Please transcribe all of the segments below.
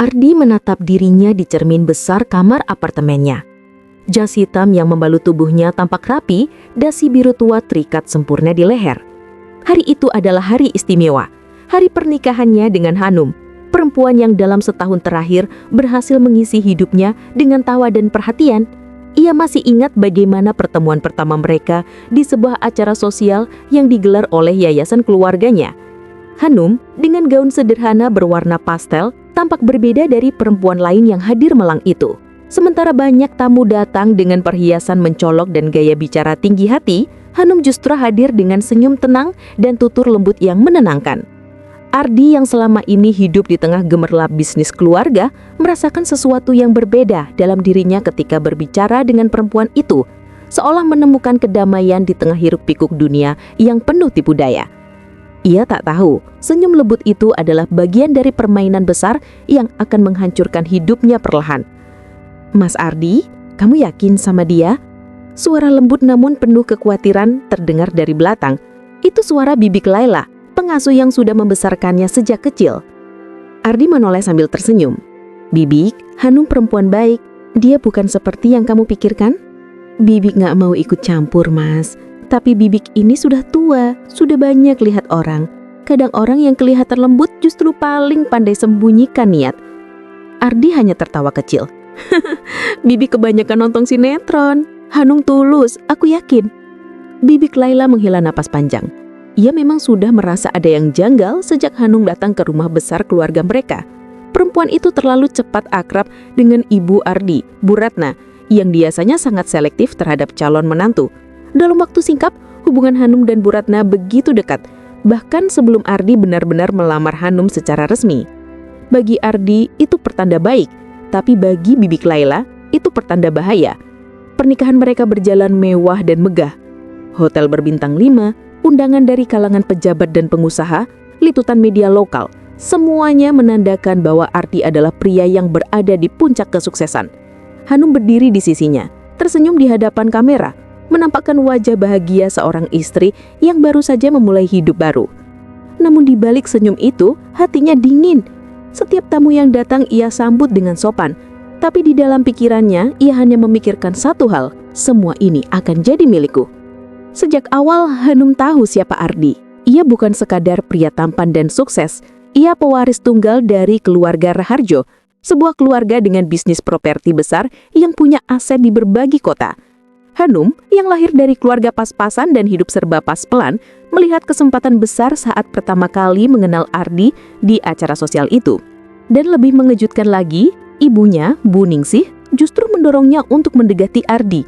Ardi menatap dirinya di cermin besar kamar apartemennya. Jas hitam yang membalut tubuhnya tampak rapi, dasi biru tua terikat sempurna di leher. Hari itu adalah hari istimewa, hari pernikahannya dengan Hanum, perempuan yang dalam setahun terakhir berhasil mengisi hidupnya dengan tawa dan perhatian. Ia masih ingat bagaimana pertemuan pertama mereka di sebuah acara sosial yang digelar oleh yayasan keluarganya. Hanum dengan gaun sederhana berwarna pastel tampak berbeda dari perempuan lain yang hadir malam itu. Sementara banyak tamu datang dengan perhiasan mencolok dan gaya bicara tinggi hati, Hanum justru hadir dengan senyum tenang dan tutur lembut yang menenangkan. Ardi yang selama ini hidup di tengah gemerlap bisnis keluarga merasakan sesuatu yang berbeda dalam dirinya ketika berbicara dengan perempuan itu, seolah menemukan kedamaian di tengah hiruk-pikuk dunia yang penuh tipu daya. Ia tak tahu, senyum lembut itu adalah bagian dari permainan besar yang akan menghancurkan hidupnya perlahan. "Mas Ardi, kamu yakin sama dia?" Suara lembut namun penuh kekhawatiran terdengar dari belakang. Itu suara Bibik Laila, pengasuh yang sudah membesarkannya sejak kecil. Ardi menoleh sambil tersenyum. "Bibik, Hanum perempuan baik. Dia bukan seperti yang kamu pikirkan." "Bibik gak mau ikut campur, Mas. Tapi Bibik ini sudah tua, sudah banyak lihat orang. Kadang orang yang kelihatan lembut justru paling pandai sembunyikan niat." Ardi hanya tertawa kecil. "Bibik kebanyakan nonton sinetron. Hanum tulus, aku yakin." Bibik Laila menghela napas panjang. Ia memang sudah merasa ada yang janggal sejak Hanum datang ke rumah besar keluarga mereka. Perempuan itu terlalu cepat akrab dengan ibu Ardi, Bu Ratna, yang biasanya sangat selektif terhadap calon menantu. Dalam waktu singkat, hubungan Hanum dan Bu Ratna begitu dekat, bahkan sebelum Ardi benar-benar melamar Hanum secara resmi. Bagi Ardi itu pertanda baik, tapi bagi Bibik Laila itu pertanda bahaya. Pernikahan mereka berjalan mewah dan megah. Hotel berbintang 5, undangan dari kalangan pejabat dan pengusaha, liputan media lokal, semuanya menandakan bahwa Ardi adalah pria yang berada di puncak kesuksesan. Hanum berdiri di sisinya, tersenyum di hadapan kamera, menampakkan wajah bahagia seorang istri yang baru saja memulai hidup baru. Namun di balik senyum itu, hatinya dingin. Setiap tamu yang datang ia sambut dengan sopan, tapi di dalam pikirannya ia hanya memikirkan satu hal, semua ini akan jadi milikku. Sejak awal Hanum tahu siapa Ardi. Ia bukan sekadar pria tampan dan sukses, ia pewaris tunggal dari keluarga Raharjo, sebuah keluarga dengan bisnis properti besar yang punya aset di berbagai kota. Hanum, yang lahir dari keluarga pas-pasan dan hidup serba pas-pelan, melihat kesempatan besar saat pertama kali mengenal Ardi di acara sosial itu. Dan lebih mengejutkan lagi, ibunya, Bu Ningsih, justru mendorongnya untuk mendekati Ardi.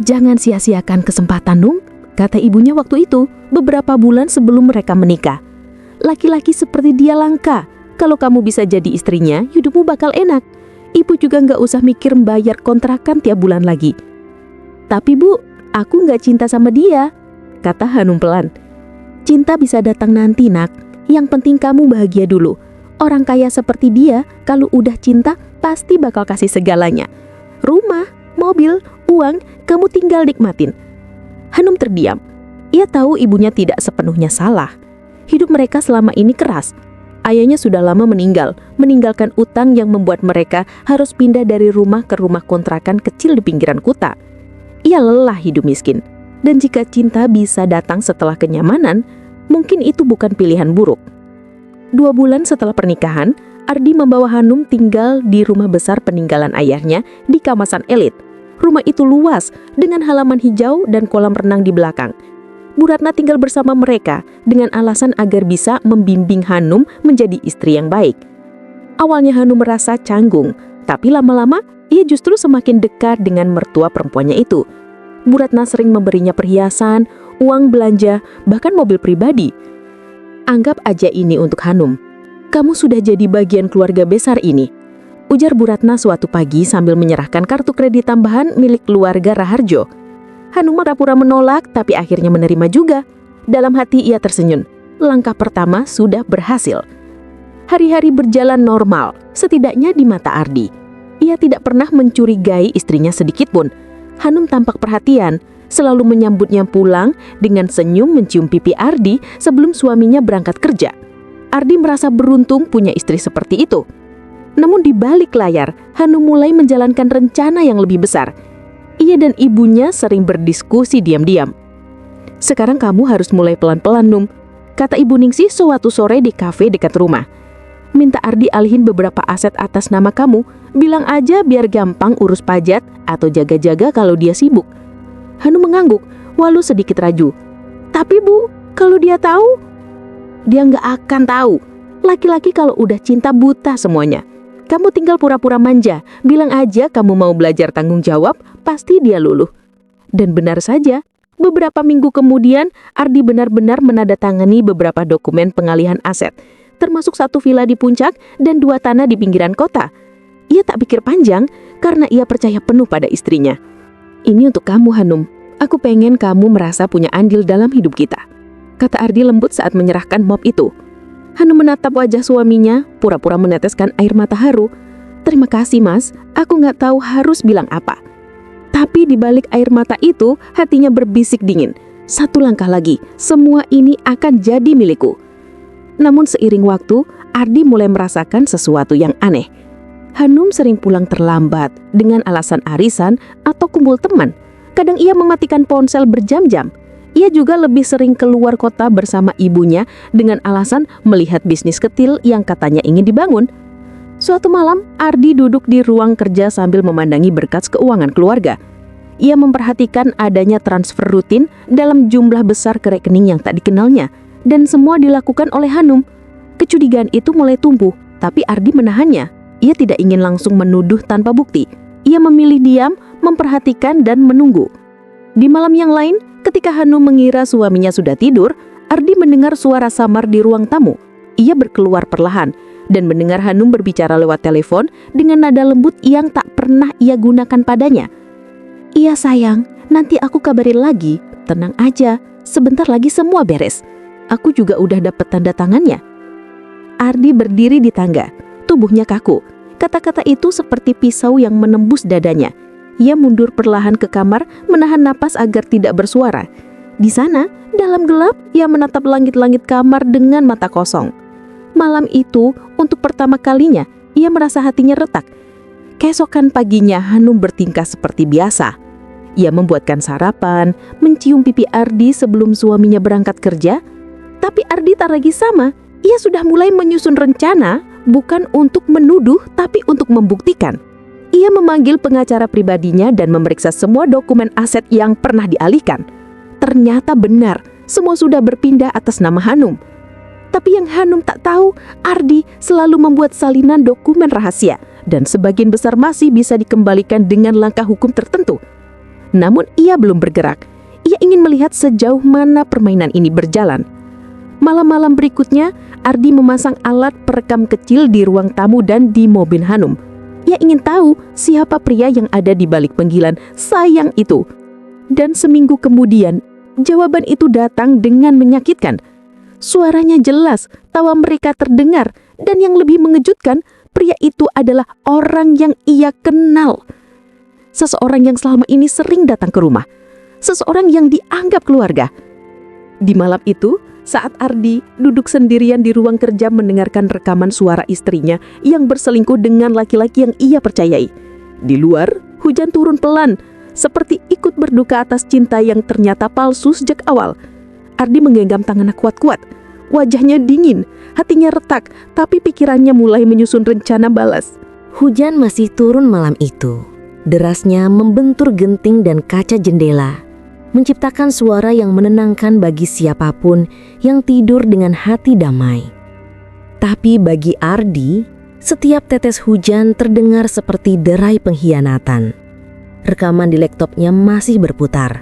"Jangan sia-siakan kesempatan, Nung," kata ibunya waktu itu, beberapa bulan sebelum mereka menikah. "Laki-laki seperti dia langka. Kalau kamu bisa jadi istrinya, hidupmu bakal enak. Ibu juga nggak usah mikir membayar kontrakan tiap bulan lagi." "Tapi Bu, aku nggak cinta sama dia," kata Hanum pelan. "Cinta bisa datang nanti, Nak. Yang penting kamu bahagia dulu. Orang kaya seperti dia, kalau udah cinta, pasti bakal kasih segalanya. Rumah, mobil, uang, kamu tinggal nikmatin." Hanum terdiam. Ia tahu ibunya tidak sepenuhnya salah. Hidup mereka selama ini keras. Ayahnya sudah lama meninggal, meninggalkan utang yang membuat mereka harus pindah dari rumah ke rumah kontrakan kecil di pinggiran kota. Ia lelah hidup miskin, dan jika cinta bisa datang setelah kenyamanan, mungkin itu bukan pilihan buruk. 2 bulan setelah pernikahan, Ardi membawa Hanum tinggal di rumah besar peninggalan ayahnya di kawasan elit. Rumah itu luas, dengan halaman hijau dan kolam renang di belakang. Bu Ratna tinggal bersama mereka dengan alasan agar bisa membimbing Hanum menjadi istri yang baik. Awalnya Hanum merasa canggung, tapi lama-lama ia justru semakin dekat dengan mertua perempuannya itu. Bu Ratna sering memberinya perhiasan, uang belanja, bahkan mobil pribadi. "Anggap aja ini untuk Hanum. Kamu sudah jadi bagian keluarga besar ini," ujar Bu Ratna suatu pagi sambil menyerahkan kartu kredit tambahan milik keluarga Raharjo. Hanum pura-pura menolak, tapi akhirnya menerima juga. Dalam hati ia tersenyum. Langkah pertama sudah berhasil. Hari-hari berjalan normal, setidaknya di mata Ardi. Ia tidak pernah mencurigai istrinya sedikit pun. Hanum tampak perhatian, selalu menyambutnya pulang dengan senyum mencium pipi Ardi sebelum suaminya berangkat kerja. Ardi merasa beruntung punya istri seperti itu. Namun di balik layar, Hanum mulai menjalankan rencana yang lebih besar. Ia dan ibunya sering berdiskusi diam-diam. "Sekarang kamu harus mulai pelan-pelan, Num," kata Ibu Ningsih suatu sore di kafe dekat rumah. "Minta Ardi alihin beberapa aset atas nama kamu. Bilang aja biar gampang urus pajak atau jaga-jaga kalau dia sibuk." Hanum mengangguk, walau sedikit raju. "Tapi Bu, kalau dia tahu?" "Dia nggak akan tahu. Laki-laki kalau udah cinta buta semuanya. Kamu tinggal pura-pura manja, bilang aja kamu mau belajar tanggung jawab, pasti dia luluh." Dan benar saja, beberapa minggu kemudian Ardi benar-benar menandatangani beberapa dokumen pengalihan aset, termasuk 1 villa di puncak dan 2 tanah di pinggiran kota. Ia tak pikir panjang karena ia percaya penuh pada istrinya. "Ini untuk kamu, Hanum. Aku pengen kamu merasa punya andil dalam hidup kita," kata Ardi lembut saat menyerahkan mop itu. Hanum menatap wajah suaminya, pura-pura meneteskan air mata haru. "Terima kasih, Mas. Aku nggak tahu harus bilang apa." Tapi di balik air mata itu, hatinya berbisik dingin. "1 langkah lagi, semua ini akan jadi milikku." Namun seiring waktu, Ardi mulai merasakan sesuatu yang aneh. Hanum sering pulang terlambat dengan alasan arisan atau kumpul teman. Kadang ia mematikan ponsel berjam-jam. Ia juga lebih sering keluar kota bersama ibunya dengan alasan melihat bisnis kecil yang katanya ingin dibangun. Suatu malam, Ardi duduk di ruang kerja sambil memandangi berkas keuangan keluarga. Ia memperhatikan adanya transfer rutin dalam jumlah besar ke rekening yang tak dikenalnya, dan semua dilakukan oleh Hanum. Kecurigaan itu mulai tumbuh, tapi Ardi menahannya. Ia tidak ingin langsung menuduh tanpa bukti. Ia memilih diam, memperhatikan dan menunggu. Di malam yang lain, ketika Hanum mengira suaminya sudah tidur, Ardi mendengar suara samar di ruang tamu. Ia berkeluar perlahan dan mendengar Hanum berbicara lewat telepon dengan nada lembut yang tak pernah ia gunakan padanya. "Iya sayang, nanti aku kabarin lagi. Tenang aja, sebentar lagi semua beres. Aku juga udah dapet tanda tangannya." Ardi berdiri di tangga, tubuhnya kaku. Kata-kata itu seperti pisau yang menembus dadanya. Ia mundur perlahan ke kamar, menahan napas agar tidak bersuara. Di sana, dalam gelap, ia menatap langit-langit kamar dengan mata kosong. Malam itu, untuk pertama kalinya, ia merasa hatinya retak. Keesokan paginya, Hanum bertingkah seperti biasa. Ia membuatkan sarapan, mencium pipi Ardi sebelum suaminya berangkat kerja. Tapi Ardi tak lagi sama. Ia sudah mulai menyusun rencana, bukan untuk menuduh, tapi untuk membuktikan. Ia memanggil pengacara pribadinya dan memeriksa semua dokumen aset yang pernah dialihkan. Ternyata benar, semua sudah berpindah atas nama Hanum. Tapi yang Hanum tak tahu, Ardi selalu membuat salinan dokumen rahasia dan sebagian besar masih bisa dikembalikan dengan langkah hukum tertentu. Namun ia belum bergerak. Ia ingin melihat sejauh mana permainan ini berjalan. Malam-malam berikutnya, Ardi memasang alat perekam kecil di ruang tamu dan di mobil Hanum. Ia ingin tahu siapa pria yang ada di balik panggilan sayang itu. Dan seminggu kemudian, jawaban itu datang dengan menyakitkan. Suaranya jelas, tawa mereka terdengar, dan yang lebih mengejutkan, pria itu adalah orang yang ia kenal. Seseorang yang selama ini sering datang ke rumah. Seseorang yang dianggap keluarga. Di malam itu, saat Ardi duduk sendirian di ruang kerja mendengarkan rekaman suara istrinya yang berselingkuh dengan laki-laki yang ia percayai. Di luar, hujan turun pelan, seperti ikut berduka atas cinta yang ternyata palsu sejak awal. Ardi menggenggam tangannya kuat-kuat. Wajahnya dingin, hatinya retak, tapi pikirannya mulai menyusun rencana balas. Hujan masih turun malam itu. Derasnya membentur genting dan kaca jendela, menciptakan suara yang menenangkan bagi siapapun yang tidur dengan hati damai. Tapi bagi Ardi, setiap tetes hujan terdengar seperti derai pengkhianatan. Rekaman di laptopnya masih berputar.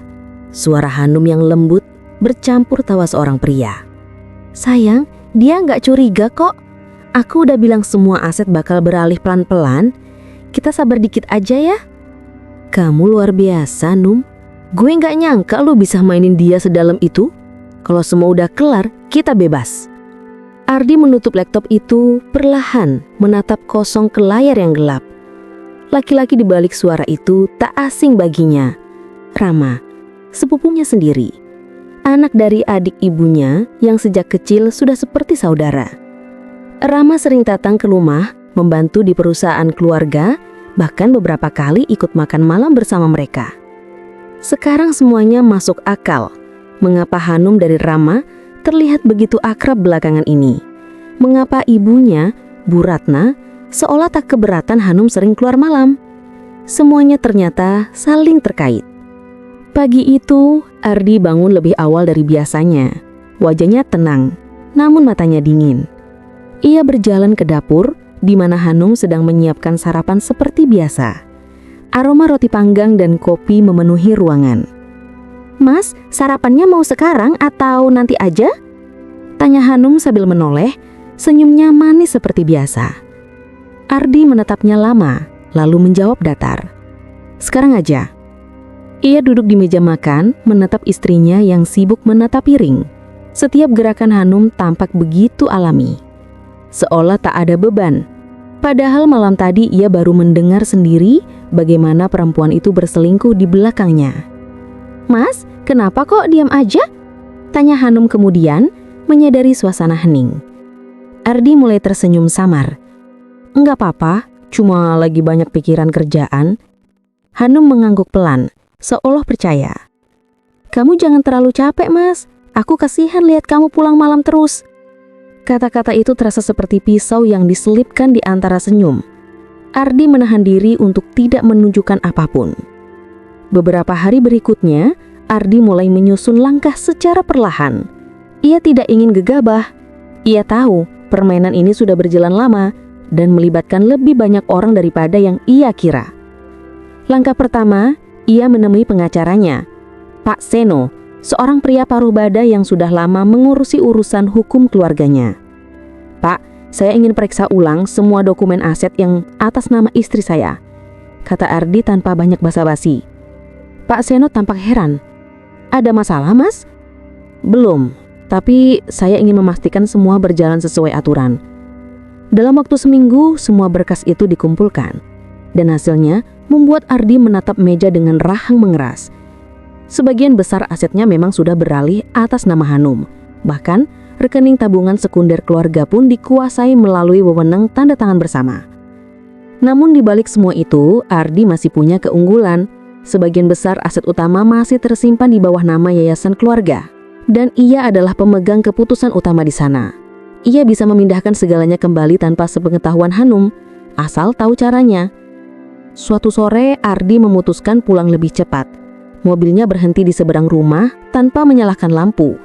Suara Hanum yang lembut bercampur tawa seorang pria. "Sayang, dia nggak curiga kok. Aku udah bilang semua aset bakal beralih pelan-pelan. Kita sabar dikit aja ya." "Kamu luar biasa, Num. Gue nggak nyangka lu bisa mainin dia sedalam itu. Kalau semua udah kelar, kita bebas." Ardi menutup laptop itu perlahan, menatap kosong ke layar yang gelap. Laki-laki di balik suara itu tak asing baginya. Rama, sepupunya sendiri. Anak dari adik ibunya yang sejak kecil sudah seperti saudara. Rama sering datang ke rumah membantu di perusahaan keluarga, bahkan beberapa kali ikut makan malam bersama mereka. Sekarang semuanya masuk akal. Mengapa Hanum dari Rama terlihat begitu akrab belakangan ini? Mengapa ibunya, Bu Ratna, seolah tak keberatan Hanum sering keluar malam? Semuanya ternyata saling terkait. Pagi itu, Ardi bangun lebih awal dari biasanya. Wajahnya tenang, namun matanya dingin. Ia berjalan ke dapur, di mana Hanum sedang menyiapkan sarapan seperti biasa. Aroma roti panggang dan kopi memenuhi ruangan. "Mas, sarapannya mau sekarang atau nanti aja?" tanya Hanum sambil menoleh, senyumnya manis seperti biasa. Ardi menatapnya lama, lalu menjawab datar, "Sekarang aja." Ia duduk di meja makan, menatap istrinya yang sibuk menata piring. Setiap gerakan Hanum tampak begitu alami, seolah tak ada beban. Padahal malam tadi ia baru mendengar sendiri bagaimana perempuan itu berselingkuh di belakangnya. "Mas, kenapa kok diam aja?" tanya Hanum kemudian, menyadari suasana hening. Ardi mulai tersenyum samar. "Enggak apa-apa, cuma lagi banyak pikiran kerjaan." Hanum mengangguk pelan, seolah percaya. "Kamu jangan terlalu capek, Mas. Aku kasihan lihat kamu pulang malam terus." Kata-kata itu terasa seperti pisau yang diselipkan di antara senyum. Ardi menahan diri untuk tidak menunjukkan apapun. Beberapa hari berikutnya, Ardi mulai menyusun langkah secara perlahan. Ia tidak ingin gegabah. Ia tahu permainan ini sudah berjalan lama dan melibatkan lebih banyak orang daripada yang ia kira. Langkah pertama, ia menemui pengacaranya, Pak Seno, seorang pria paruh bada yang sudah lama mengurusi urusan hukum keluarganya. "Pak, saya ingin periksa ulang semua dokumen aset yang atas nama istri saya," kata Ardi tanpa banyak basa-basi. Pak Seno tampak heran. "Ada masalah, Mas?" "Belum, tapi saya ingin memastikan semua berjalan sesuai aturan." Dalam waktu seminggu, semua berkas itu dikumpulkan, dan hasilnya membuat Ardi menatap meja dengan rahang mengeras. Sebagian besar asetnya memang sudah beralih atas nama Hanum. Bahkan, rekening tabungan sekunder keluarga pun dikuasai melalui wewenang tanda tangan bersama. Namun di balik semua itu, Ardi masih punya keunggulan. Sebagian besar aset utama masih tersimpan di bawah nama yayasan keluarga, dan ia adalah pemegang keputusan utama di sana. Ia bisa memindahkan segalanya kembali tanpa sepengetahuan Hanum, asal tahu caranya. Suatu sore, Ardi memutuskan pulang lebih cepat. Mobilnya berhenti di seberang rumah tanpa menyalakan lampu.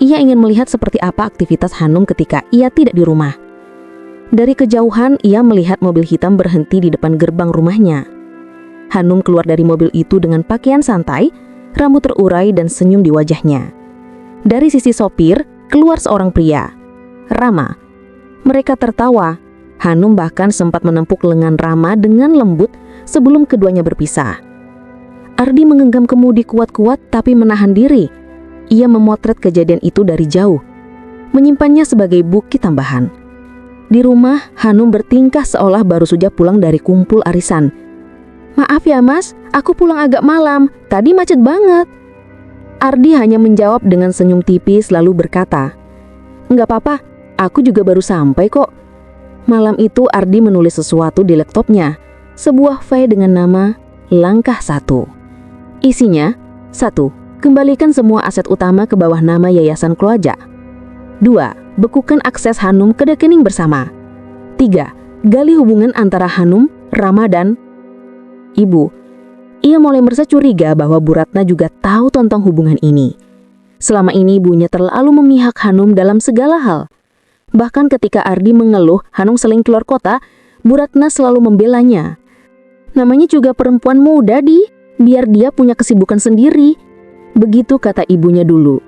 Ia ingin melihat seperti apa aktivitas Hanum ketika ia tidak di rumah. Dari kejauhan, ia melihat mobil hitam berhenti di depan gerbang rumahnya. Hanum keluar dari mobil itu dengan pakaian santai, rambut terurai dan senyum di wajahnya. Dari sisi sopir, keluar seorang pria, Rama. Mereka tertawa. Hanum bahkan sempat menempuk lengan Rama dengan lembut sebelum keduanya berpisah. Ardi menggenggam kemudi kuat-kuat tapi menahan diri. Ia memotret kejadian itu dari jauh, menyimpannya sebagai bukti tambahan. Di rumah, Hanum bertingkah seolah baru saja pulang dari kumpul arisan. "Maaf ya Mas, aku pulang agak malam, tadi macet banget." Ardi hanya menjawab dengan senyum tipis lalu berkata, "Enggak apa-apa, aku juga baru sampai kok." Malam itu Ardi menulis sesuatu di laptopnya, sebuah file dengan nama Langkah 1. Isinya, 1. Kembalikan semua aset utama ke bawah nama Yayasan Keluarga. 2. Bekukan akses Hanum ke rekening bersama. 3. Gali hubungan antara Hanum, Rama, dan Ibu. Ia mulai merasa curiga bahwa Bu Ratna juga tahu tentang hubungan ini. Selama ini ibunya terlalu memihak Hanum dalam segala hal. Bahkan ketika Ardi mengeluh Hanum sering keluar kota, Bu Ratna selalu membelanya. "Namanya juga perempuan muda, biar dia punya kesibukan sendiri." Begitu kata ibunya dulu.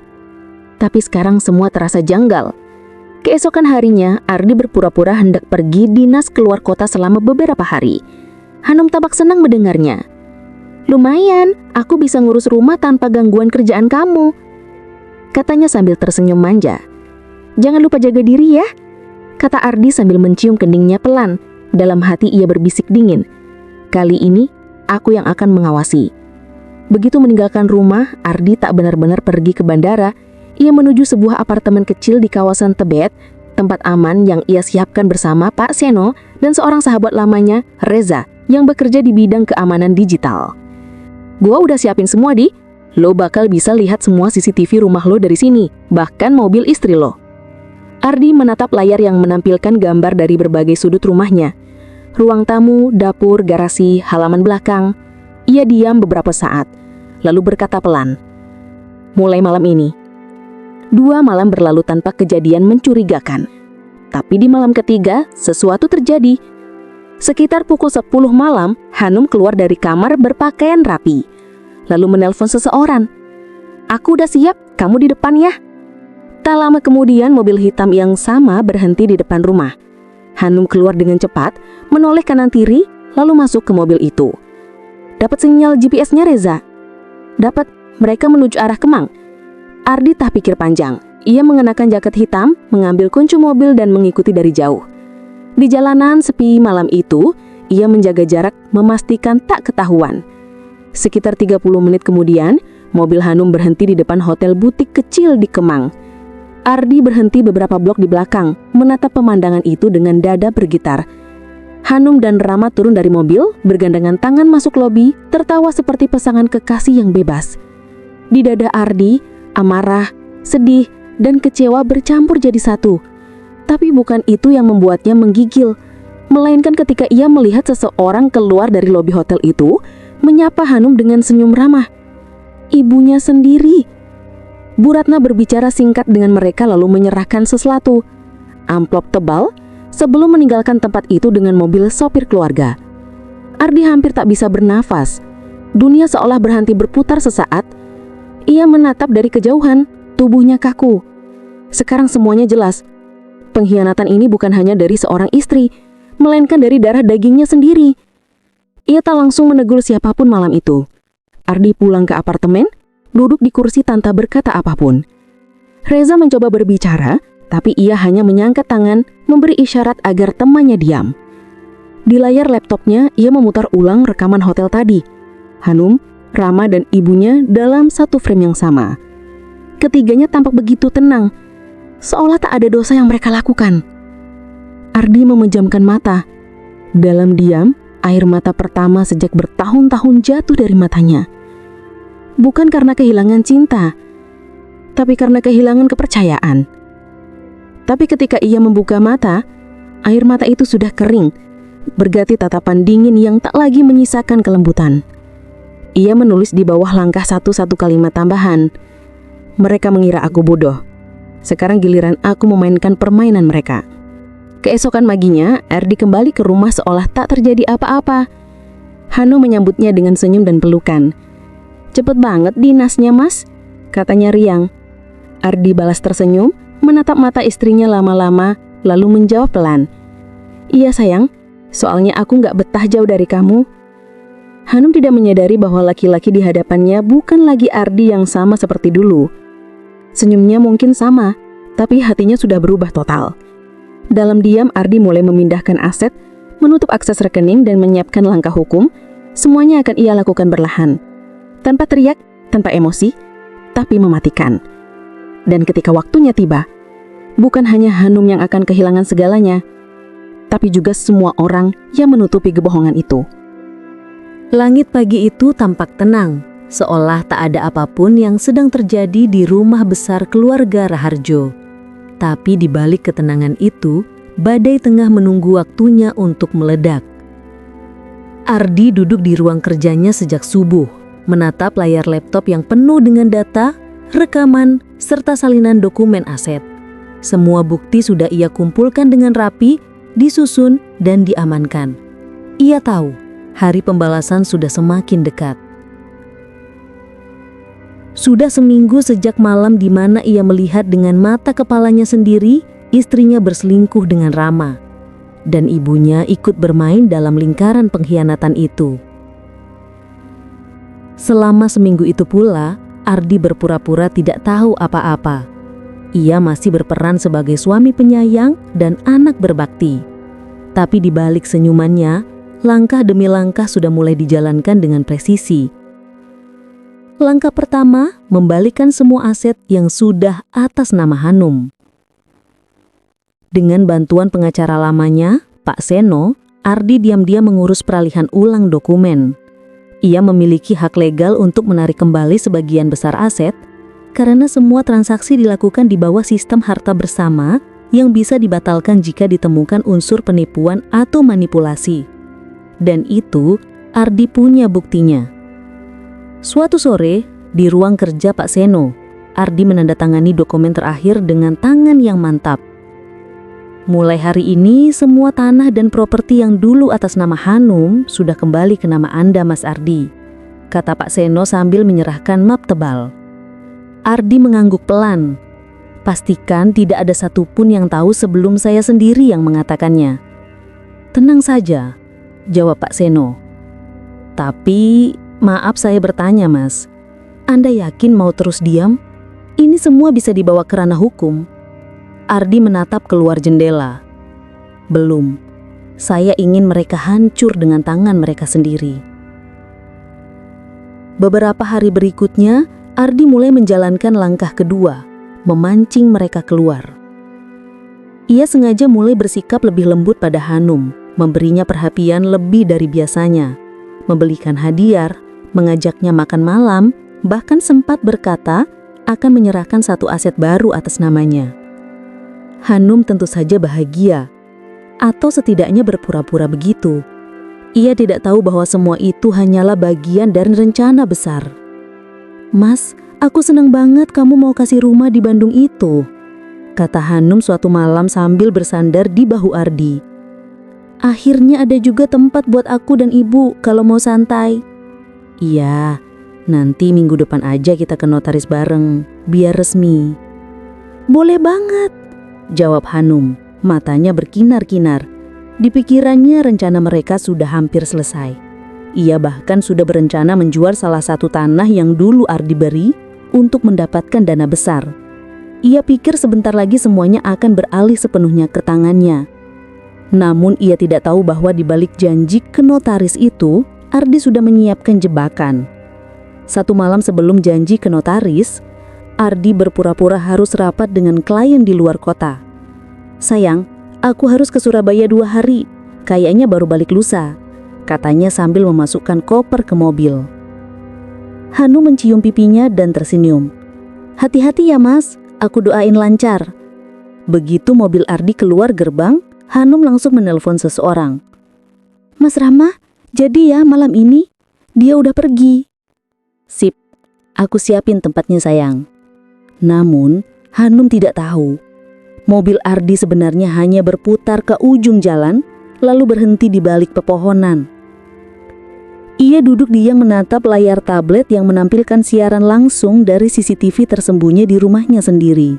Tapi sekarang semua terasa janggal. Keesokan harinya, Ardi berpura-pura hendak pergi dinas keluar kota selama beberapa hari. Hanum tampak senang mendengarnya. "Lumayan, aku bisa ngurus rumah tanpa gangguan kerjaan kamu," katanya sambil tersenyum manja. "Jangan lupa jaga diri ya," kata Ardi sambil mencium keningnya pelan. Dalam hati ia berbisik dingin, "Kali ini aku yang akan mengawasi." Begitu meninggalkan rumah, Ardi tak benar-benar pergi ke bandara. Ia menuju sebuah apartemen kecil di kawasan Tebet, tempat aman yang ia siapkan bersama Pak Seno dan seorang sahabat lamanya, Reza, yang bekerja di bidang keamanan digital. Gua udah siapin semua, Di. Lo bakal bisa lihat semua CCTV rumah lo dari sini, bahkan mobil istri lo. Ardi menatap layar yang menampilkan gambar dari berbagai sudut rumahnya. Ruang tamu, dapur, garasi, halaman belakang. Ia diam beberapa saat, lalu berkata pelan, "Mulai malam ini." 2 malam berlalu tanpa kejadian mencurigakan. Tapi di malam ketiga, sesuatu terjadi. Sekitar pukul 10 malam, Hanum keluar dari kamar berpakaian rapi, lalu menelpon seseorang. "Aku udah siap, kamu di depan ya." Tak lama kemudian, mobil hitam yang sama berhenti di depan rumah. Hanum keluar dengan cepat, menoleh kanan kiri, lalu masuk ke mobil itu. "Dapat sinyal GPS-nya, Reza?" "Dapat, mereka menuju arah Kemang." Ardi tak pikir panjang. Ia mengenakan jaket hitam, mengambil kunci mobil dan mengikuti dari jauh. Di jalanan sepi malam itu, ia menjaga jarak, memastikan tak ketahuan. Sekitar 30 menit kemudian, mobil Hanum berhenti di depan hotel butik kecil di Kemang. Ardi berhenti beberapa blok di belakang, menatap pemandangan itu dengan dada bergetar. Hanum dan Rama turun dari mobil, bergandengan tangan masuk lobi, tertawa seperti pasangan kekasih yang bebas. Di dada Ardi, amarah, sedih, dan kecewa bercampur jadi satu. Tapi bukan itu yang membuatnya menggigil, melainkan ketika ia melihat seseorang keluar dari lobi hotel itu, menyapa Hanum dengan senyum ramah. Ibunya sendiri. Bu Ratna berbicara singkat dengan mereka lalu menyerahkan sesuatu. Amplop tebal, sebelum meninggalkan tempat itu dengan mobil sopir keluarga. Ardi hampir tak bisa bernafas. Dunia seolah berhenti berputar sesaat. Ia menatap dari kejauhan, tubuhnya kaku. Sekarang semuanya jelas. Pengkhianatan ini bukan hanya dari seorang istri, melainkan dari darah dagingnya sendiri. Ia tak langsung menegur siapapun malam itu. Ardi pulang ke apartemen, duduk di kursi tanpa berkata apapun. Reza mencoba berbicara, tapi ia hanya menyangkat tangan, memberi isyarat agar temannya diam. Di layar laptopnya, ia memutar ulang rekaman hotel tadi. Hanum, Rama dan ibunya dalam satu frame yang sama. Ketiganya tampak begitu tenang, seolah tak ada dosa yang mereka lakukan. Ardi memejamkan mata. Dalam diam, air mata pertama sejak bertahun-tahun jatuh dari matanya. Bukan karena kehilangan cinta, tapi karena kehilangan kepercayaan. Tapi ketika ia membuka mata, air mata itu sudah kering, berganti tatapan dingin yang tak lagi menyisakan kelembutan. Ia menulis di bawah langkah satu kalimat tambahan. "Mereka mengira aku bodoh. Sekarang giliran aku memainkan permainan mereka." Keesokan paginya, Ardi kembali ke rumah seolah tak terjadi apa-apa. Hanum menyambutnya dengan senyum dan pelukan. "Cepet banget dinasnya, Mas," katanya riang. Ardi balas tersenyum, menatap mata istrinya lama-lama, lalu menjawab pelan. "Iya sayang, soalnya aku gak betah jauh dari kamu." Hanum tidak menyadari bahwa laki-laki di hadapannya bukan lagi Ardi yang sama seperti dulu. Senyumnya mungkin sama, tapi hatinya sudah berubah total. Dalam diam, Ardi mulai memindahkan aset, menutup akses rekening dan menyiapkan langkah hukum. Semuanya akan ia lakukan perlahan. Tanpa teriak, tanpa emosi, tapi mematikan. Dan ketika waktunya tiba, bukan hanya Hanum yang akan kehilangan segalanya, tapi juga semua orang yang menutupi kebohongan itu. Langit pagi itu tampak tenang, seolah tak ada apapun yang sedang terjadi di rumah besar keluarga Raharjo. Tapi di balik ketenangan itu, badai tengah menunggu waktunya untuk meledak. Ardi duduk di ruang kerjanya sejak subuh, menatap layar laptop yang penuh dengan data, rekaman, serta salinan dokumen aset. Semua bukti sudah ia kumpulkan dengan rapi, disusun, dan diamankan. Ia tahu hari pembalasan sudah semakin dekat. Sudah seminggu sejak malam di mana ia melihat dengan mata kepalanya sendiri istrinya berselingkuh dengan Rama, dan ibunya ikut bermain dalam lingkaran pengkhianatan itu. Selama seminggu itu pula, Ardi berpura-pura tidak tahu apa-apa. Ia masih berperan sebagai suami penyayang dan anak berbakti. Tapi di balik senyumannya, langkah demi langkah sudah mulai dijalankan dengan presisi. Langkah pertama, membalikkan semua aset yang sudah atas nama Hanum. Dengan bantuan pengacara lamanya, Pak Seno, Ardi diam-diam mengurus peralihan ulang dokumen. Ia memiliki hak legal untuk menarik kembali sebagian besar aset karena semua transaksi dilakukan di bawah sistem harta bersama yang bisa dibatalkan jika ditemukan unsur penipuan atau manipulasi. Dan itu Ardi punya buktinya. Suatu sore, di ruang kerja Pak Seno, Ardi menandatangani dokumen terakhir dengan tangan yang mantap. Mulai hari ini, semua tanah dan properti yang dulu atas nama Hanum sudah kembali ke nama Anda, Mas Ardi, kata Pak Seno sambil menyerahkan map tebal. Ardi mengangguk pelan. Pastikan tidak ada satupun yang tahu sebelum saya sendiri yang mengatakannya. Tenang saja, jawab Pak Seno. Tapi, maaf saya bertanya, Mas. Anda yakin mau terus diam? Ini semua bisa dibawa ke ranah hukum. Ardi menatap keluar jendela. Belum. Saya ingin mereka hancur dengan tangan mereka sendiri. Beberapa hari berikutnya, Ardi mulai menjalankan langkah kedua, memancing mereka keluar. Ia sengaja mulai bersikap lebih lembut pada Hanum, memberinya perhatian lebih dari biasanya, membelikan hadiah, mengajaknya makan malam, bahkan sempat berkata akan menyerahkan satu aset baru atas namanya. Hanum tentu saja bahagia, atau setidaknya berpura-pura begitu. Ia tidak tahu bahwa semua itu hanyalah bagian dari rencana besar. Mas, aku senang banget kamu mau kasih rumah di Bandung itu, kata Hanum suatu malam sambil bersandar di bahu Ardi. Akhirnya ada juga tempat buat aku dan ibu kalau mau santai. Iya, nanti minggu depan aja kita ke notaris bareng, biar resmi. Boleh banget, jawab Hanum, matanya berkinar-kinar. Di pikirannya rencana mereka sudah hampir selesai. Ia bahkan sudah berencana menjual salah satu tanah yang dulu Ardi beri untuk mendapatkan dana besar. Ia pikir sebentar lagi semuanya akan beralih sepenuhnya ke tangannya. Namun ia tidak tahu bahwa di balik janji ke notaris itu, Ardi sudah menyiapkan jebakan. Satu malam sebelum janji ke notaris, Ardi berpura-pura harus rapat dengan klien di luar kota. Sayang, aku harus ke Surabaya 2 hari, kayaknya baru balik lusa, katanya sambil memasukkan koper ke mobil. Hanum mencium pipinya dan tersenyum. Hati-hati ya mas, aku doain lancar. Begitu mobil Ardi keluar gerbang, Hanum langsung menelpon seseorang. Mas Rama, jadi ya malam ini? Dia udah pergi. Sip, aku siapin tempatnya sayang. Namun, Hanum tidak tahu. Mobil Ardi sebenarnya hanya berputar ke ujung jalan, lalu berhenti di balik pepohonan. Ia duduk diam menatap layar tablet yang menampilkan siaran langsung dari CCTV tersembunyi di rumahnya sendiri.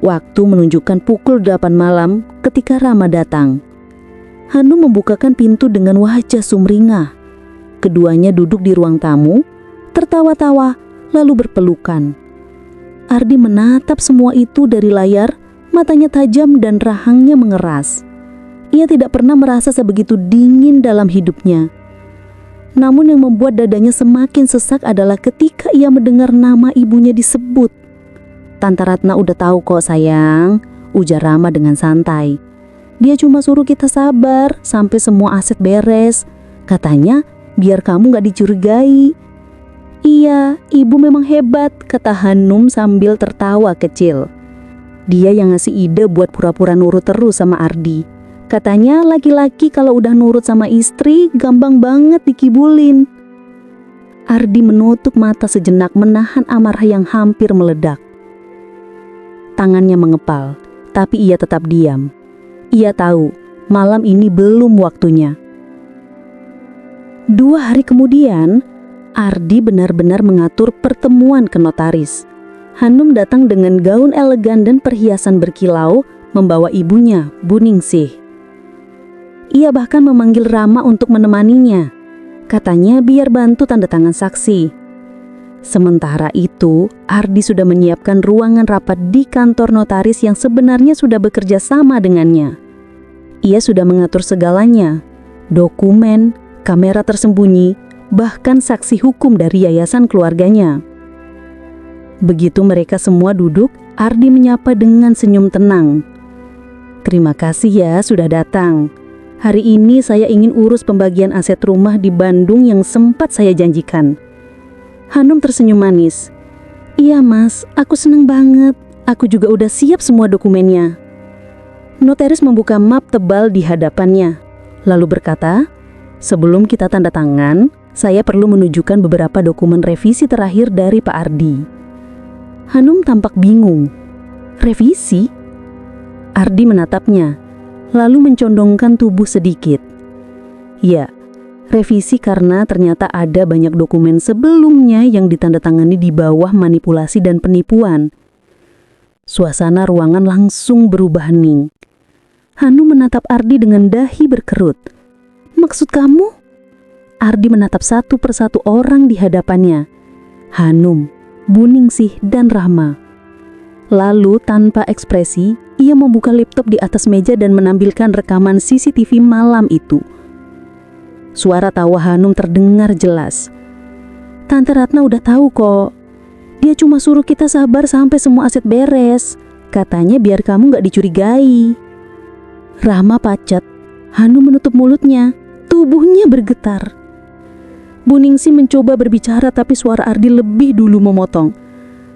Waktu menunjukkan pukul 8 malam ketika Rama datang. Hanum membukakan pintu dengan wajah sumringah. Keduanya duduk di ruang tamu, tertawa-tawa, lalu berpelukan. Ardi menatap semua itu dari layar, matanya tajam dan rahangnya mengeras. Ia tidak pernah merasa sebegitu dingin dalam hidupnya. Namun yang membuat dadanya semakin sesak adalah ketika ia mendengar nama ibunya disebut. Tante Ratna udah tahu kok sayang, ujar Rama dengan santai. Dia cuma suruh kita sabar sampai semua aset beres. Katanya biar kamu gak dicurigai. Iya, ibu memang hebat, kata Hanum sambil tertawa kecil. Dia yang ngasih ide buat pura-pura nurut terus sama Ardi. Katanya laki-laki kalau udah nurut sama istri gampang banget dikibulin. Ardi menutup mata sejenak menahan amarah yang hampir meledak. Tangannya mengepal, tapi ia tetap diam. Ia tahu malam ini belum waktunya. 2 hari kemudian, Ardi benar-benar mengatur pertemuan ke notaris. Hanum datang dengan gaun elegan dan perhiasan berkilau, membawa ibunya, Bu Ningsih. Ia bahkan memanggil Rama untuk menemaninya. Katanya biar bantu tanda tangan saksi. Sementara itu, Ardi sudah menyiapkan ruangan rapat di kantor notaris yang sebenarnya sudah bekerja sama dengannya. Ia sudah mengatur segalanya, dokumen, kamera tersembunyi, bahkan saksi hukum dari yayasan keluarganya. Begitu mereka semua duduk, Ardi menyapa dengan senyum tenang. Terima kasih ya sudah datang. Hari ini saya ingin urus pembagian aset rumah di Bandung yang sempat saya janjikan. Hanum tersenyum manis. Iya mas, aku seneng banget. Aku juga udah siap semua dokumennya. Notaris membuka map tebal di hadapannya, lalu berkata, sebelum kita tanda tangan, saya perlu menunjukkan beberapa dokumen revisi terakhir dari Pak Ardi. Hanum tampak bingung. Revisi? Ardi menatapnya, lalu mencondongkan tubuh sedikit. Ya, revisi karena ternyata ada banyak dokumen sebelumnya yang ditandatangani di bawah manipulasi dan penipuan. Suasana ruangan langsung berubah hening. Hanum menatap Ardi dengan dahi berkerut. Maksud kamu? Ardi menatap satu persatu orang di hadapannya. Hanum, Buningsih, dan Rahma. Lalu tanpa ekspresi, ia membuka laptop di atas meja dan menampilkan rekaman CCTV malam itu. Suara tawa Hanum terdengar jelas. Tante Ratna udah tahu kok. Dia cuma suruh kita sabar sampai semua aset beres. Katanya biar kamu gak dicurigai. Rahma pacat. Hanum menutup mulutnya. Tubuhnya bergetar. Buningsih mencoba berbicara tapi suara Ardi lebih dulu memotong.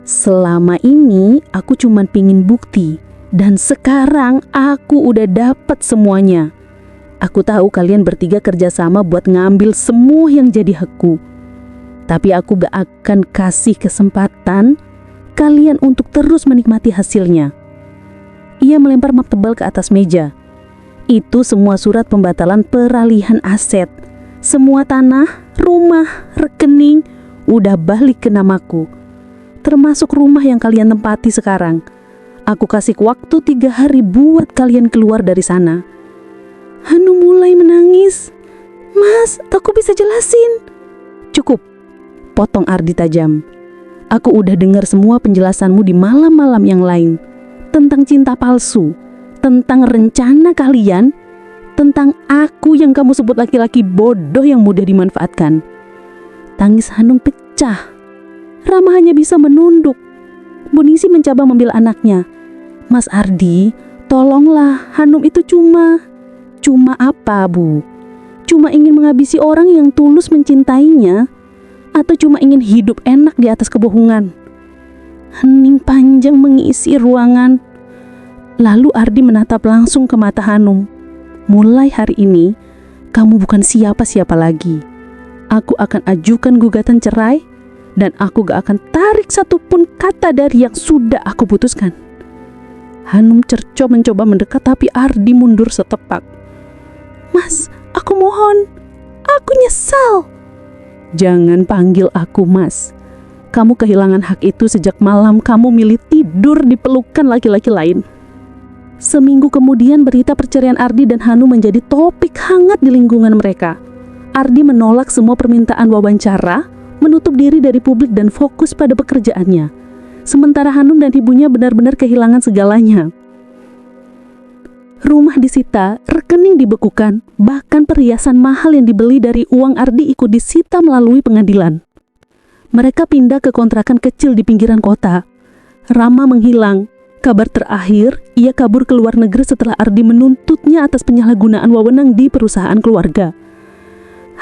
Selama ini aku cuma pingin bukti. Dan sekarang aku udah dapat semuanya. Aku tahu kalian bertiga kerjasama buat ngambil semua yang jadi hakku. Tapi aku gak akan kasih kesempatan kalian untuk terus menikmati hasilnya. Ia melempar map tebal ke atas meja. Itu semua surat pembatalan peralihan aset. Semua tanah, rumah, rekening udah balik ke namaku. Termasuk rumah yang kalian tempati sekarang. Aku kasih waktu 3 hari buat kalian keluar dari sana. Hanum mulai menangis. Mas, aku bisa jelasin. Cukup, potong Ardi tajam. Aku udah dengar semua penjelasanmu di malam-malam yang lain. Tentang cinta palsu, tentang rencana kalian, tentang aku yang kamu sebut laki-laki bodoh yang mudah dimanfaatkan. Tangis Hanum pecah. Rama hanya bisa menunduk. Buningsih mencoba membela anaknya. Mas Ardi, tolonglah, Hanum itu cuma apa, Bu? Cuma ingin menghabisi orang yang tulus mencintainya, atau cuma ingin hidup enak di atas kebohongan? Hening panjang mengisi ruangan. Lalu Ardi menatap langsung ke mata Hanum. Mulai hari ini, kamu bukan siapa-siapa lagi. Aku akan ajukan gugatan cerai, dan aku gak akan tarik satupun kata dari yang sudah aku putuskan. Hanum cercop mencoba mendekat tapi Ardi mundur setepak. Mas, aku mohon. Aku nyesal. Jangan panggil aku Mas. Kamu kehilangan hak itu sejak malam kamu milih tidur di pelukan laki-laki lain. Seminggu kemudian berita perceraian Ardi dan Hanum menjadi topik hangat di lingkungan mereka. Ardi menolak semua permintaan wawancara, menutup diri dari publik dan fokus pada pekerjaannya. Sementara Hanum dan ibunya benar-benar kehilangan segalanya. Rumah disita, rekening dibekukan, bahkan perhiasan mahal yang dibeli dari uang Ardi ikut disita melalui pengadilan. Mereka pindah ke kontrakan kecil di pinggiran kota. Rama menghilang. Kabar terakhir, ia kabur ke luar negeri setelah Ardi menuntutnya atas penyalahgunaan wewenang di perusahaan keluarga.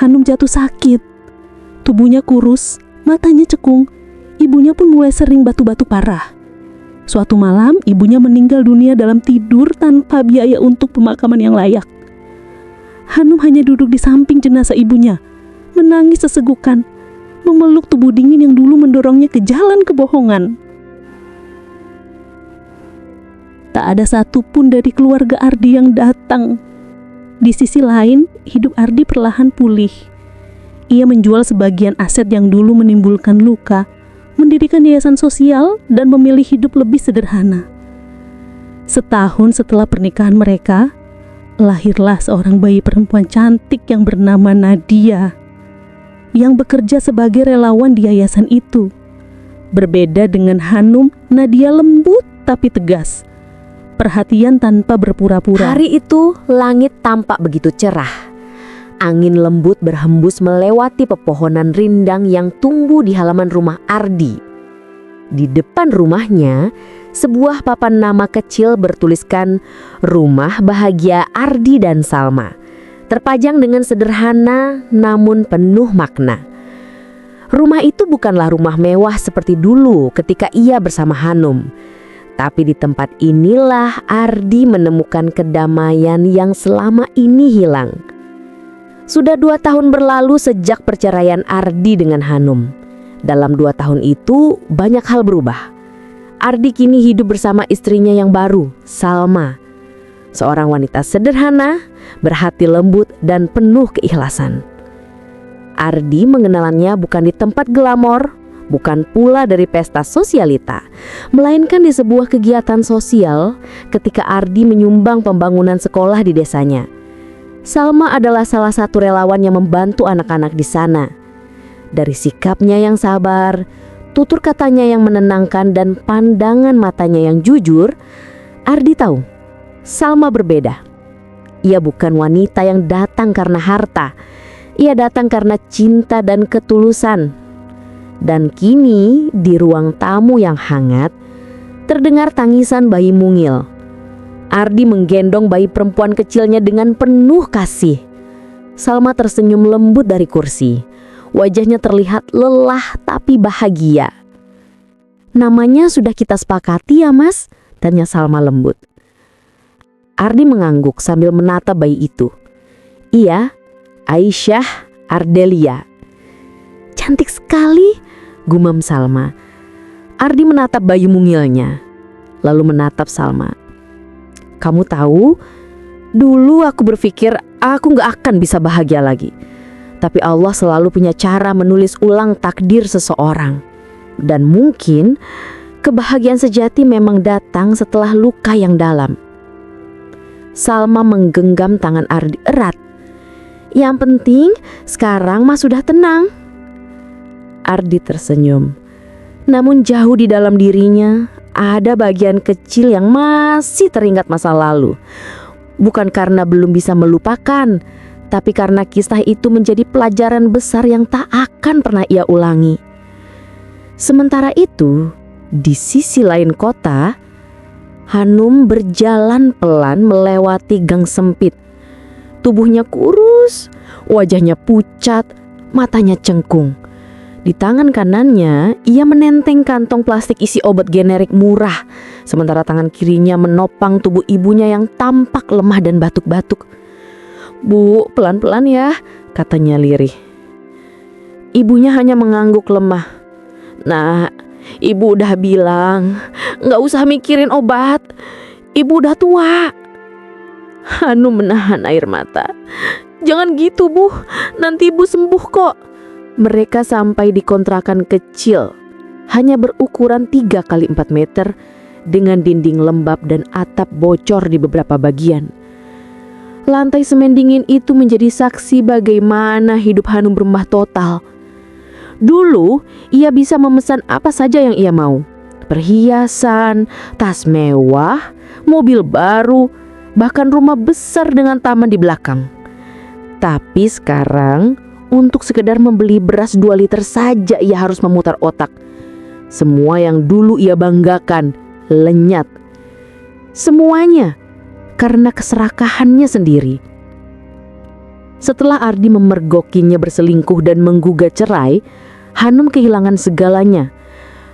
Hanum jatuh sakit. Tubuhnya kurus, matanya cekung. Ibunya pun mulai sering batuk-batuk parah. Suatu malam, ibunya meninggal dunia dalam tidur tanpa biaya untuk pemakaman yang layak. Hanum hanya duduk di samping jenazah ibunya, menangis sesegukan, memeluk tubuh dingin yang dulu mendorongnya ke jalan kebohongan. Tak ada satupun dari keluarga Ardi yang datang. Di sisi lain, hidup Ardi perlahan pulih. Ia menjual sebagian aset yang dulu menimbulkan luka, mendirikan yayasan sosial, dan memilih hidup lebih sederhana. Setahun setelah pernikahan mereka, lahirlah seorang bayi perempuan cantik yang bernama Nadia, yang bekerja sebagai relawan di yayasan itu. Berbeda dengan Hanum, Nadia lembut tapi tegas. Perhatian tanpa berpura-pura. Hari itu langit tampak begitu cerah. Angin lembut berhembus melewati pepohonan rindang yang tumbuh di halaman rumah Ardi. Di depan rumahnya, Sebuah papan nama kecil bertuliskan Rumah Bahagia Ardi dan Salma, terpajang dengan sederhana namun penuh makna. Rumah itu bukanlah rumah mewah seperti dulu ketika ia bersama Hanum. Tapi di tempat inilah Ardi menemukan kedamaian yang selama ini hilang. Sudah 2 tahun berlalu sejak perceraian Ardi dengan Hanum. Dalam 2 tahun itu banyak hal berubah. Ardi kini hidup bersama istrinya yang baru, Salma. Seorang wanita sederhana, berhati lembut dan penuh keikhlasan. Ardi mengenalannya bukan di tempat glamor, bukan pula dari pesta sosialita, melainkan di sebuah kegiatan sosial ketika Ardi menyumbang pembangunan sekolah di desanya. Salma adalah salah satu relawan yang membantu anak-anak di sana. Dari sikapnya yang sabar, tutur katanya yang menenangkan dan pandangan matanya yang jujur, Ardi tahu Salma berbeda. Ia bukan wanita yang datang karena harta. Ia datang karena cinta dan ketulusan. Dan kini di ruang tamu yang hangat terdengar tangisan bayi mungil. Ardi menggendong bayi perempuan kecilnya dengan penuh kasih. Salma tersenyum lembut dari kursi. Wajahnya terlihat lelah tapi bahagia. "Namanya sudah kita sepakati ya mas?" tanya Salma lembut. Ardi mengangguk sambil menatap bayi itu. "Iya, Aisyah Ardelia." "Cantik sekali," gumam Salma. Ardi menatap bayi mungilnya, lalu menatap Salma. "Kamu tahu, dulu aku berpikir aku gak akan bisa bahagia lagi. Tapi Allah selalu punya cara menulis ulang takdir seseorang. Dan mungkin kebahagiaan sejati memang datang setelah luka yang dalam." Salma menggenggam tangan Ardi erat. "Yang penting sekarang mas sudah tenang." Ardi tersenyum. Namun jauh di dalam dirinya ada bagian kecil yang masih teringat masa lalu. Bukan karena belum bisa melupakan, tapi karena kisah itu menjadi pelajaran besar yang tak akan pernah ia ulangi. Sementara itu, di sisi lain kota, Hanum berjalan pelan melewati gang sempit. Tubuhnya kurus, wajahnya pucat, matanya cengkung. Di tangan kanannya, ia menenteng kantong plastik isi obat generik murah, sementara tangan kirinya menopang tubuh ibunya yang tampak lemah dan batuk-batuk. "Bu, pelan-pelan ya," katanya lirih. Ibunya hanya mengangguk lemah. "Nah, ibu udah bilang gak usah mikirin obat. Ibu udah tua." Hanum menahan air mata. "Jangan gitu bu, nanti ibu sembuh kok." Mereka sampai di kontrakan kecil, hanya berukuran 3 kali 4 meter, dengan dinding lembab dan atap bocor di beberapa bagian. Lantai semen dingin itu menjadi saksi bagaimana hidup Hanum berubah total. Dulu ia bisa memesan apa saja yang ia mau. Perhiasan, tas mewah, mobil baru, bahkan rumah besar dengan taman di belakang. Tapi sekarang untuk sekedar membeli beras 2 liter saja ia harus memutar otak. Semua yang dulu ia banggakan lenyap. Semuanya karena keserakahannya sendiri. Setelah Ardi memergokinya berselingkuh dan menggugat cerai, Hanum kehilangan segalanya.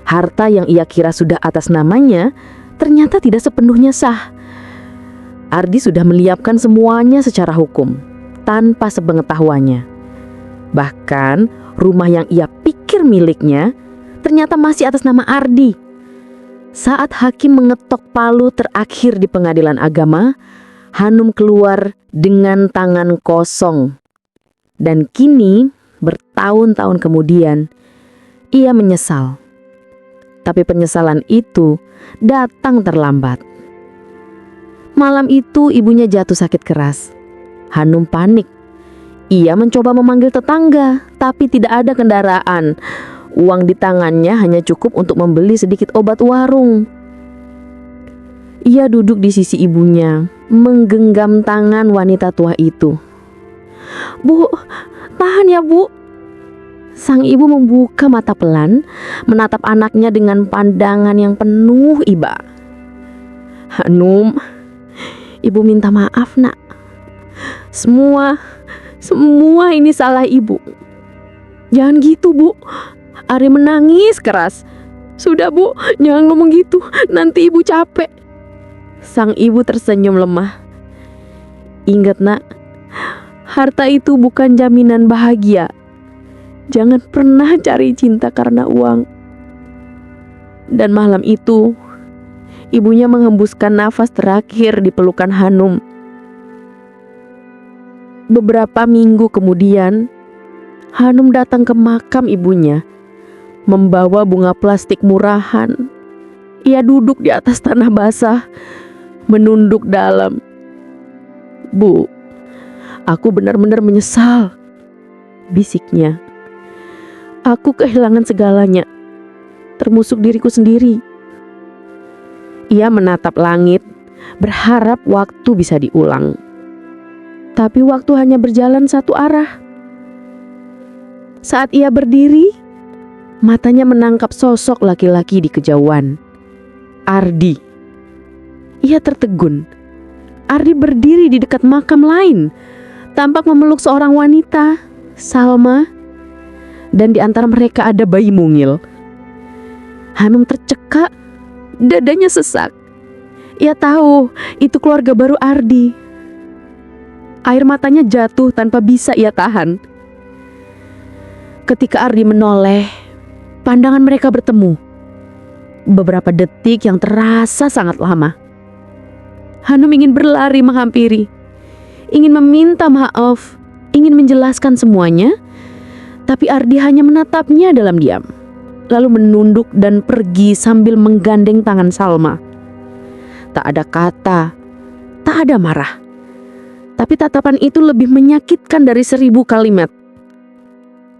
Harta yang ia kira sudah atas namanya ternyata tidak sepenuhnya sah. Ardi sudah menyiapkan semuanya secara hukum, tanpa sepengetahuannya. Bahkan rumah yang ia pikir miliknya ternyata masih atas nama Ardi. Saat hakim mengetok palu terakhir di pengadilan agama, Hanum keluar dengan tangan kosong. Dan kini, bertahun-tahun kemudian, ia menyesal. Tapi penyesalan itu datang terlambat. Malam itu ibunya jatuh sakit keras. Hanum panik. Ia mencoba memanggil tetangga, tapi tidak ada kendaraan. Uang di tangannya hanya cukup untuk membeli sedikit obat warung. Ia duduk di sisi ibunya, menggenggam tangan wanita tua itu. "Bu, tahan ya bu." Sang ibu membuka mata pelan, menatap anaknya dengan pandangan yang penuh iba. "Hanum, ibu minta maaf nak. Semua ini salah ibu. Jangan gitu bu." Ari menangis keras. "Sudah bu, jangan ngomong gitu, nanti ibu capek." Sang ibu tersenyum lemah. "Ingat nak, harta itu bukan jaminan bahagia. Jangan pernah cari cinta karena uang." Dan malam itu, ibunya menghembuskan nafas terakhir di pelukan Hanum. Beberapa minggu kemudian, Hanum datang ke makam ibunya, membawa bunga plastik murahan. Ia duduk di atas tanah basah, menunduk dalam. "Bu, aku benar-benar menyesal," bisiknya. "Aku kehilangan segalanya, termasuk diriku sendiri." Ia menatap langit, berharap waktu bisa diulang. Tapi waktu hanya berjalan satu arah. Saat ia berdiri, matanya menangkap sosok laki-laki di kejauhan. Ardi. Ia tertegun. Ardi berdiri di dekat makam lain, tampak memeluk seorang wanita, Salma. Dan di antara mereka ada bayi mungil. Hanum tercekak, dadanya sesak. Ia tahu itu keluarga baru Ardi. Air matanya jatuh tanpa bisa ia tahan. Ketika Ardi menoleh, pandangan mereka bertemu. Beberapa detik yang terasa sangat lama. Hanum ingin berlari menghampiri, ingin meminta maaf, ingin menjelaskan semuanya. Tapi Ardi hanya menatapnya dalam diam, lalu menunduk dan pergi sambil menggandeng tangan Salma. Tak ada kata, tak ada marah. Tapi tatapan itu lebih menyakitkan dari 1000 kalimat.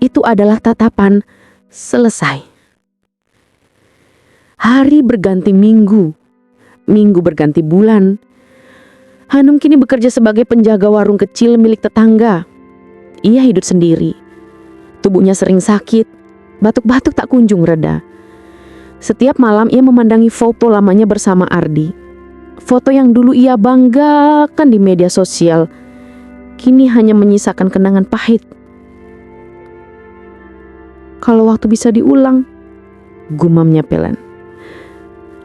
Itu adalah tatapan selesai. Hari berganti minggu, minggu berganti bulan. Hanum kini bekerja sebagai penjaga warung kecil milik tetangga. Ia hidup sendiri. Tubuhnya sering sakit, batuk-batuk tak kunjung reda. Setiap malam ia memandangi foto lamanya bersama Ardi. Foto yang dulu ia banggakan di media sosial, kini hanya menyisakan kenangan pahit. "Kalau waktu bisa diulang," gumamnya pelan,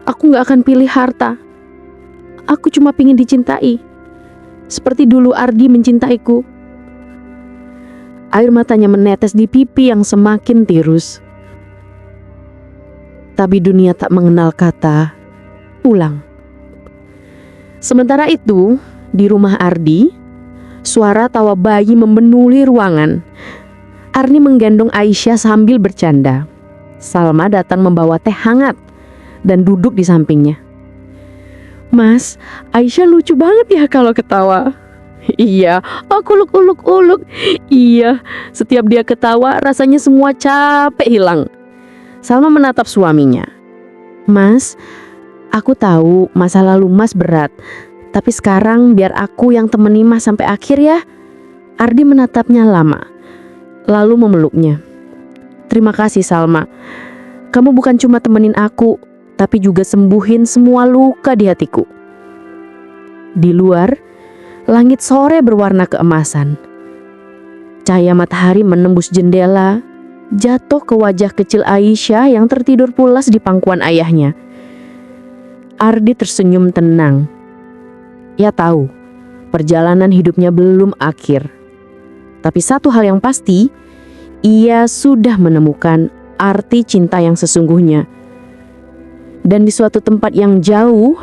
"aku gak akan pilih harta. Aku cuma pingin dicintai, seperti dulu Ardi mencintaiku." Air matanya menetes di pipi yang semakin tirus. Tapi dunia tak mengenal kata ulang. Sementara itu, di rumah Ardi, suara tawa bayi memenuhi ruangan. Ardi menggendong Aisyah sambil bercanda. Salma datang membawa teh hangat dan duduk di sampingnya. "Mas, Aisyah lucu banget ya kalau ketawa." "Iya, aku uluk-uluk. Iya, setiap dia ketawa rasanya semua capek hilang." Salma menatap suaminya. "Mas, aku tahu masa lalu Mas berat, tapi sekarang biar aku yang temani Mas sampai akhir ya." Ardi menatapnya lama, lalu memeluknya. "Terima kasih Salma. Kamu bukan cuma temenin aku, tapi juga sembuhin semua luka di hatiku." Di luar, langit sore berwarna keemasan. Cahaya matahari menembus jendela, jatuh ke wajah kecil Aisyah yang tertidur pulas di pangkuan ayahnya. Ardi tersenyum tenang. Ia tahu, perjalanan hidupnya belum akhir. Tapi satu hal yang pasti, ia sudah menemukan arti cinta yang sesungguhnya. Dan di suatu tempat yang jauh,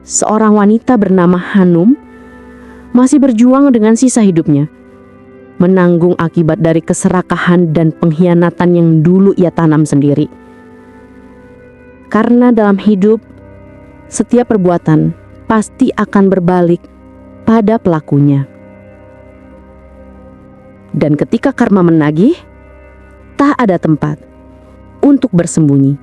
seorang wanita bernama Hanum masih berjuang dengan sisa hidupnya, menanggung akibat dari keserakahan dan pengkhianatan yang dulu ia tanam sendiri. Karena dalam hidup, setiap perbuatan pasti akan berbalik pada pelakunya. Dan ketika karma menagih, tak ada tempat untuk bersembunyi.